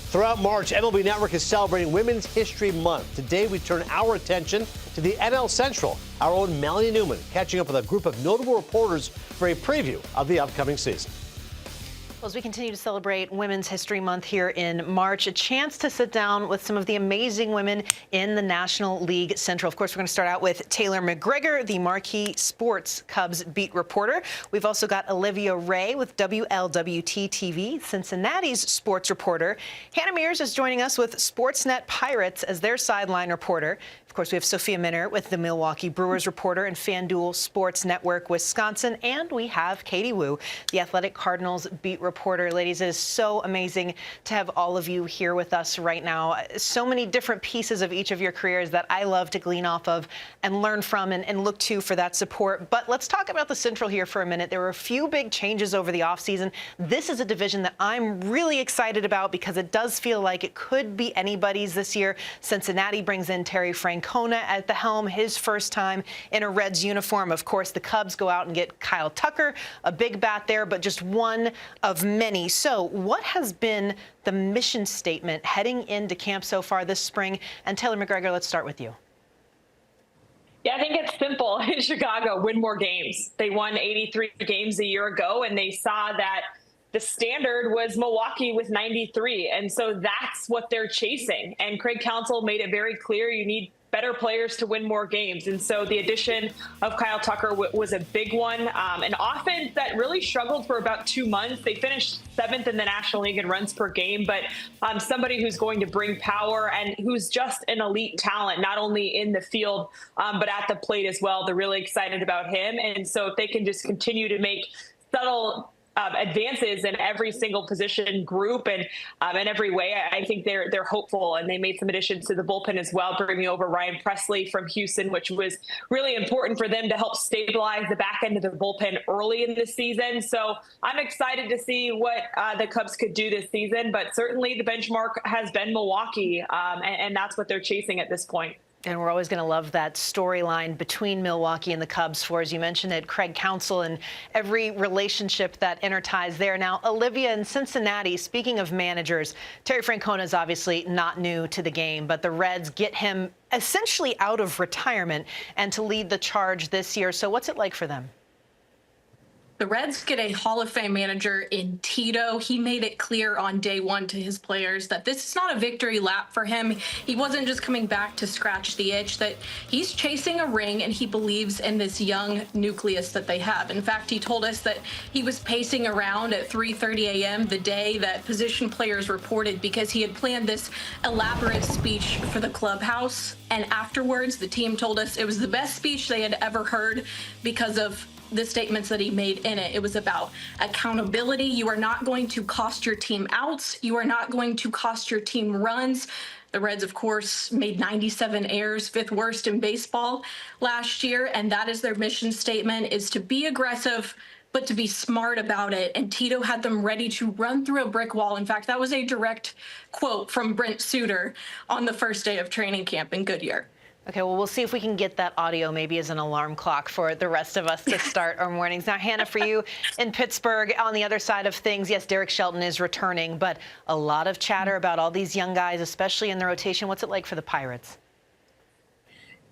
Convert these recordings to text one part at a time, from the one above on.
Throughout March, MLB Network is celebrating Women's History Month. Today, we turn our attention to the NL Central. Our own Melanie Newman catching up with a group of notable reporters for a preview of the upcoming season. Well, as we continue to celebrate Women's History Month here in March, a chance to sit down with some of the amazing women in the National League Central. Of course, we're going to start out with Taylor McGregor, the marquee sports Cubs beat reporter. We've also got Olivia Ray with WLWT-TV, Cincinnati's sports reporter. Hannah Mears is joining us with Sportsnet Pirates as their sideline reporter. Of course, we have Sophia Minnaert with the Milwaukee Brewers reporter and FanDuel Sports Network Wisconsin. And we have Katie Wu, the Athletic Cardinals beat reporter. Ladies, it is so amazing to have all of you here with us right now. So many different pieces of each of your careers that I love to glean off of and learn from and look to for that support. But let's talk about the Central here for a minute. There were a few big changes over the offseason. This is a division that I'm really excited about because it does feel like it could be anybody's this year. Cincinnati brings in Terry Francona at the helm, his first time in a Reds uniform. Of course, the Cubs go out and get Kyle Tucker, a big bat there, but just one of many. So what has been the mission statement heading into camp so far this spring? And Taylor McGregor, let's start with you. Yeah, I think it's simple. In Chicago, win more games. They won 83 games a year ago, and they saw that the standard was Milwaukee with 93. And so that's what they're chasing. And Craig Counsell made it very clear you need better players to win more games. And so the addition of Kyle Tucker was a big one. An offense that really struggled for about 2 months. They finished 7th in the National League in runs per game, but somebody who's going to bring power and who's just an elite talent, not only in the field, but at the plate as well. They're really excited about him. And so if they can just continue to make subtle advances in every single position group and in every way, I think they're hopeful. And they made some additions to the bullpen as well, bringing over Ryan Presley from Houston, which was really important for them to help stabilize the back end of the bullpen early in the season. So I'm excited to see what the Cubs could do this season, but certainly the benchmark has been Milwaukee, and that's what they're chasing at this point. And we're always going to love that storyline between Milwaukee and the Cubs for, as you mentioned it, Craig Counsell and every relationship that interties there. Now, Olivia in Cincinnati, speaking of managers, Terry Francona is obviously not new to the game, but the Reds get him essentially out of retirement and to lead the charge this year. So what's it like for them? The Reds get a Hall of Fame manager in Tito. He made it clear on day one to his players that this is not a victory lap for him. He wasn't just coming back to scratch the itch, that he's chasing a ring and he believes in this young nucleus that they have. In fact, he told us that he was pacing around at 3:30 a.m. the day that position players reported because he had planned this elaborate speech for the clubhouse. And afterwards, the team told us it was the best speech they had ever heard because of the statements that he made in it. It was about accountability. You are not going to cost your team outs. You are not going to cost your team runs. The Reds, of course, made 97 errors, 5th worst in baseball last year. And that is their mission statement, is to be aggressive, but to be smart about it. And Tito had them ready to run through a brick wall. In fact, that was a direct quote from Brent Suter on the first day of training camp in Goodyear. Okay, well, we'll see if we can get that audio maybe as an alarm clock for the rest of us to start our mornings. Now, Hannah, for you in Pittsburgh, on the other side of things, yes, Derek Shelton is returning, but a lot of chatter about all these young guys, especially in the rotation. What's it like for the Pirates?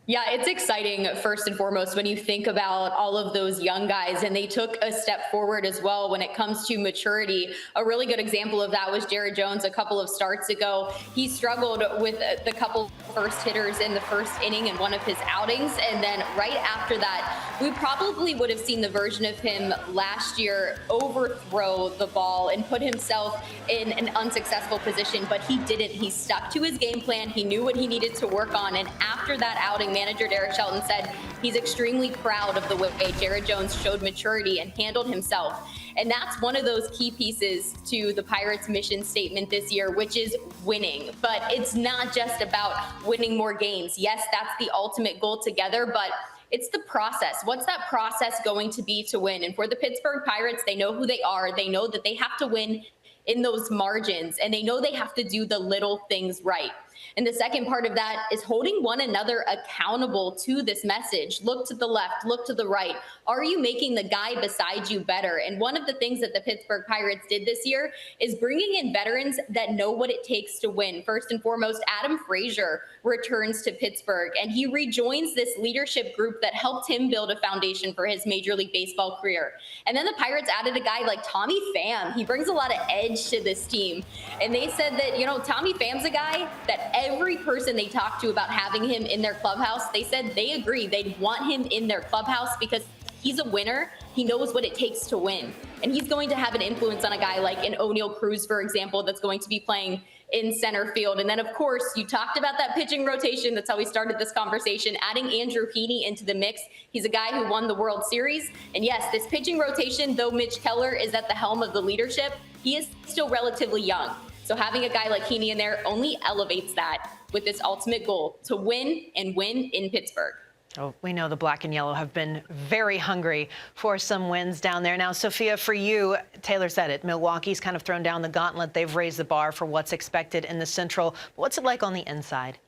Yeah, it's exciting, first and foremost, when you think about all of those young guys, and they took a step forward as well when it comes to maturity. A really good example of that was Jared Jones a couple of starts ago. He struggled with the couple first hitters in the first inning in one of his outings, and then right after that, we probably would have seen the version of him last year overthrow the ball and put himself in an unsuccessful position, but he didn't. He stuck to his game plan. He knew what he needed to work on, and after that outing, manager Derek Shelton said he's extremely proud of the way Jared Jones showed maturity and handled himself. And that's one of those key pieces to the Pirates' mission statement this year, which is winning. But it's not just about winning more games. Yes, that's the ultimate goal together, but it's the process. What's that process going to be to win? And for the Pittsburgh Pirates, they know who they are. They know that they have to win in those margins, and they know they have to do the little things right. And the second part of that is holding one another accountable to this message. Look to the left, look to the right. Are you making the guy beside you better? And one of the things that the Pittsburgh Pirates did this year is bringing in veterans that know what it takes to win. First and foremost, Adam Frazier returns to Pittsburgh, and he rejoins this leadership group that helped him build a foundation for his Major League Baseball career. And then the Pirates added a guy like Tommy Pham. He brings a lot of edge to this team. And they said that, Tommy Pham's a guy that every person they talked to about having him in their clubhouse, they said they agree they'd want him in their clubhouse because he's a winner. He knows what it takes to win. And he's going to have an influence on a guy like an O'Neal Cruz, for example, that's going to be playing in center field. And then, of course, you talked about that pitching rotation. That's how we started this conversation, adding Andrew Heaney into the mix. He's a guy who won the World Series. And yes, this pitching rotation, though Mitch Keller is at the helm of the leadership, he is still relatively young. So having a guy like Heaney in there only elevates that with this ultimate goal to win and win in Pittsburgh. Oh, we know the black and yellow have been very hungry for some wins down there. Now, Sophia, for you, Taylor said it, Milwaukee's kind of thrown down the gauntlet. They've raised the bar for what's expected in the Central. What's it like on the inside?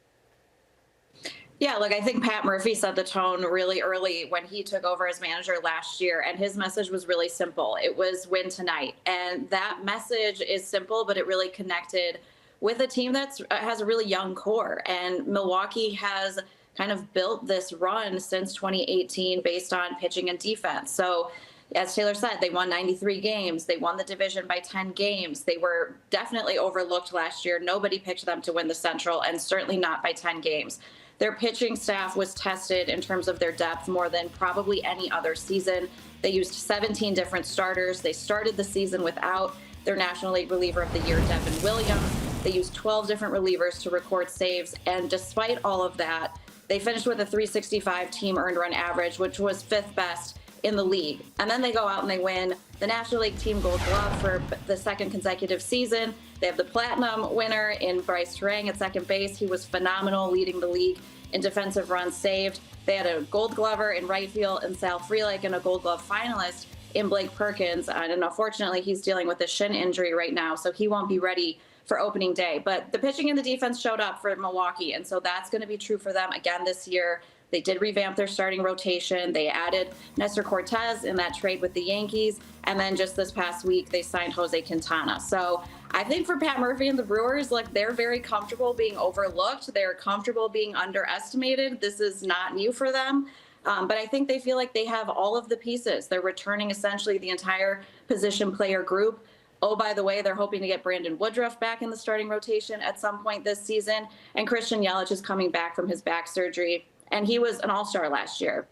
Yeah, look, I think Pat Murphy set the tone really early when he took over as manager last year, and his message was really simple. It was win tonight. And that message is simple, but it really connected with a team that has a really young core. And Milwaukee has kind of built this run since 2018 based on pitching and defense. So as Taylor said, they won 93 games. They won the division by 10 games. They were definitely overlooked last year. Nobody picked them to win the Central, and certainly not by 10 games. Their pitching staff was tested in terms of their depth more than probably any other season. They used 17 different starters. They started the season without their National League Reliever of the Year, Devin Williams. They used 12 different relievers to record saves. And despite all of that, they finished with a 365 team earned run average, which was 5th best in the league. And then they go out and they win the National League Team Gold Glove for the second consecutive season. They have the Platinum winner in Bryce Terang at second base. He was phenomenal, leading the league in defensive runs saved. They had a Gold Glover in right field in Sal Frelick and a Gold Glove finalist in Blake Perkins. And unfortunately, he's dealing with a shin injury right now, so he won't be ready for opening day. But the pitching and the defense showed up for Milwaukee, and so that's going to be true for them again this year. They did revamp their starting rotation. They added Nestor Cortez in that trade with the Yankees. And then just this past week, they signed Jose Quintana. So I think for Pat Murphy and the Brewers, like, they're very comfortable being overlooked. They're comfortable being underestimated. This is not new for them. But I think they feel like they have all of the pieces. They're returning essentially the entire position player group. Oh, by the way, they're hoping to get Brandon Woodruff back in the starting rotation at some point this season. And Christian Yelich is coming back from his back surgery. And he was an all-star last year,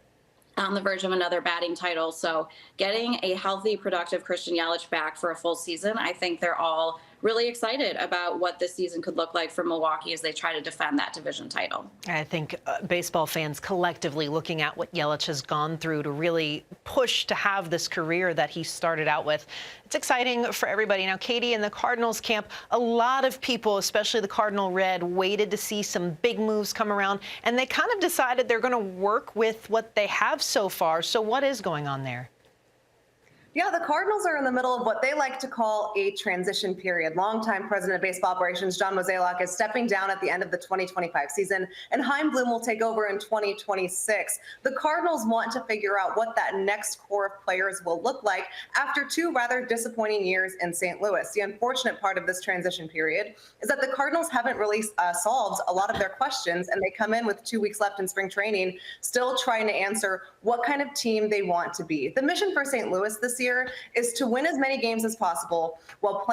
on the verge of another batting title. So getting a healthy, productive Christian Yelich back for a full season, I think they're all really excited about what this season could look like for Milwaukee as they try to defend that division title. I think baseball fans collectively looking at what Yelich has gone through to really push to have this career that he started out with. It's exciting for everybody. Now, Katie, in the Cardinals camp, a lot of people, especially the Cardinal Red, waited to see some big moves come around, and they kind of decided they're going to work with what they have so far. So what is going on there? Yeah, the Cardinals are in the middle of what they like to call a transition period. Longtime president of baseball operations, John Mozeliak, is stepping down at the end of the 2025 season, and Chaim Bloom will take over in 2026. The Cardinals want to figure out what that next core of players will look like after 2 rather disappointing years in St. Louis. The unfortunate part of this transition period is that the Cardinals haven't really solved a lot of their questions, and they come in with 2 weeks left in spring training, still trying to answer what kind of team they want to be. The mission for St. Louis this year is to win as many games as possible while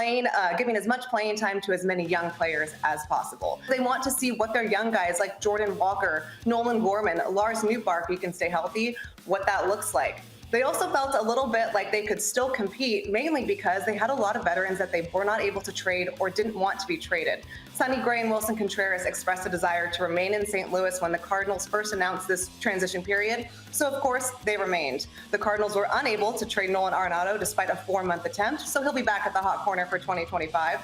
giving as much playing time to as many young players as possible. They want to see what their young guys like Jordan Walker, Nolan Gorman, Lars Nootbaar, who can stay healthy, what that looks like. They also felt a little bit like they could still compete, mainly because they had a lot of veterans that they were not able to trade or didn't want to be traded. Sonny Gray and Wilson Contreras expressed a desire to remain in St. Louis when the Cardinals first announced this transition period, so of course they remained. The Cardinals were unable to trade Nolan Arenado despite a 4-month attempt, so he'll be back at the hot corner for 2025.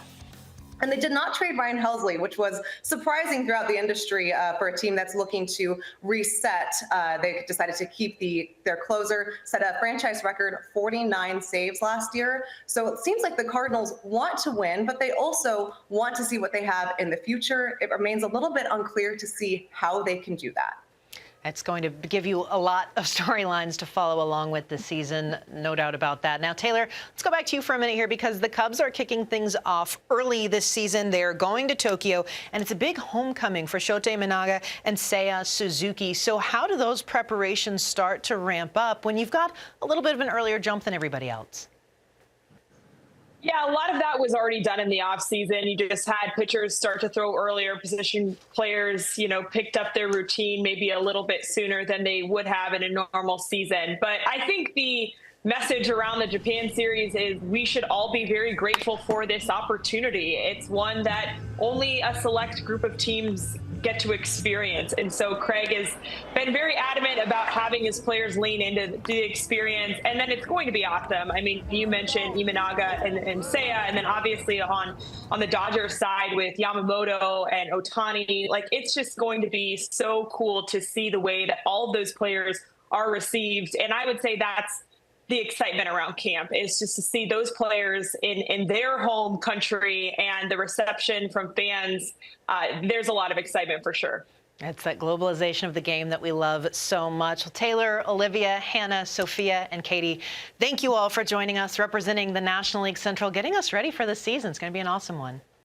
And they did not trade Ryan Helsley, which was surprising throughout the industry for a team that's looking to reset. They decided to keep their closer, set a franchise record 49 saves last year. So it seems like the Cardinals want to win, but they also want to see what they have in the future. It remains a little bit unclear to see how they can do that. It's going to give you a lot of storylines to follow along with this season, no doubt about that. Now, Taylor, let's go back to you for a minute here because the Cubs are kicking things off early this season. They're going to Tokyo, and it's a big homecoming for Shota Imanaga and Seiya Suzuki. So how do those preparations start to ramp up when you've got a little bit of an earlier jump than everybody else? Yeah, a lot of that was already done in the offseason. You just had pitchers start to throw earlier. Position players, picked up their routine maybe a little bit sooner than they would have in a normal season. But I think the message around the Japan series is we should all be very grateful for this opportunity. It's one that only a select group of teams get to experience. And so Craig has been very adamant about having his players lean into the experience. And then it's going to be awesome. I mean, you mentioned Imanaga and Seiya, and then obviously on the Dodgers side with Yamamoto and Ohtani, like it's just going to be so cool to see the way that all of those players are received. And I would say that's the excitement around camp, is just to see those players in their home country and the reception from fans. There's a lot of excitement for sure. It's that globalization of the game that we love so much. Well, Taylor, Olivia, Hannah, Sophia, and Katie, thank you all for joining us, representing the National League Central, getting us ready for the season. It's going to be an awesome one.